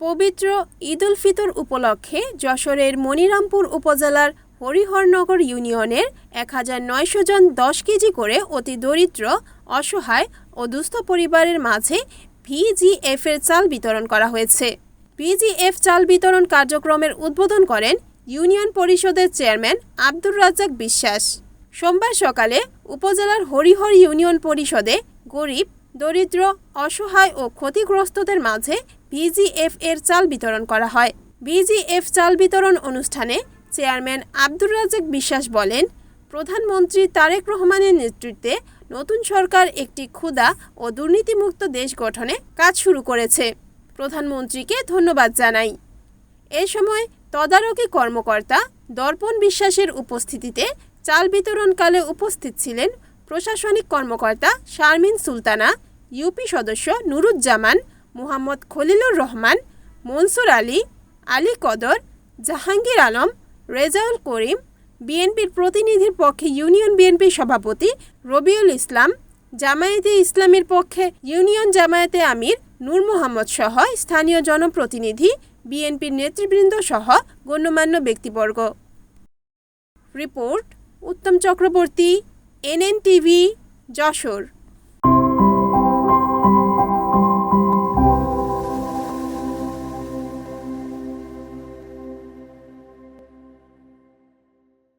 পবিত্র ঈদ উল ফিতর উপলক্ষে যশোরের মনিরামপুর উপজেলার হরিহরনগর ইউনিয়নের ১৯০০ জন ১০ কেজি করে অতি দরিদ্র, অসহায় ও দুস্থ পরিবারের মাঝে ভিজিএফের চাল বিতরণ করা হয়েছে। ভিজিএফ চাল বিতরণ কার্যক্রমের উদ্বোধন করেন ইউনিয়ন পরিষদের চেয়ারম্যান আব্দুর রাজ্জাক বিশ্বাস। সোমবার সকালে উপজেলার হরিহর ইউনিয়ন পরিষদে গরিব, দরিদ্র, অসহায় ও ক্ষতিগ্রস্তদের মাঝে ভিজিএফ এর চাল বিতরণ করা হয়। ভিজিএফ চাল বিতরণ অনুষ্ঠানে চেয়ারম্যান আব্দুর রাজ্জাক বিশ্বাস বলেন, প্রধানমন্ত্রী তারেক রহমানের নেতৃত্বে নতুন সরকার একটি ক্ষুধা ও দুর্নীতিমুক্ত দেশ গঠনে কাজ শুরু করেছে। প্রধানমন্ত্রীকে ধন্যবাদ জানাই। এ সময় তদারকি কর্মকর্তা দর্পণ বিশ্বাসের উপস্থিতিতে চাল বিতরণকালে উপস্থিত ছিলেন প্রশাসনিক কর্মকর্তা শারমিন সুলতানা, ইউপি সদস্য নুরুজ্জামান, মোহাম্মদ খলিলুর রহমান, মনসুর আলী, আলী কদর, জাহাঙ্গীর আলম, রেজাউল করিম, বিএনপির প্রতিনিধির পক্ষে ইউনিয়ন বিএনপির সভাপতি রবিউল ইসলাম, জামায়াতে ইসলামীর পক্ষে ইউনিয়ন জামায়াতে আমির নূর মোহাম্মদ সহ স্থানীয় জনপ্রতিনিধি, বিএনপির নেতৃবৃন্দ সহ গণ্যমান্য ব্যক্তিবর্গ। রিপোর্ট উত্তম চক্রবর্তী, এনএন টিভি, যশোর।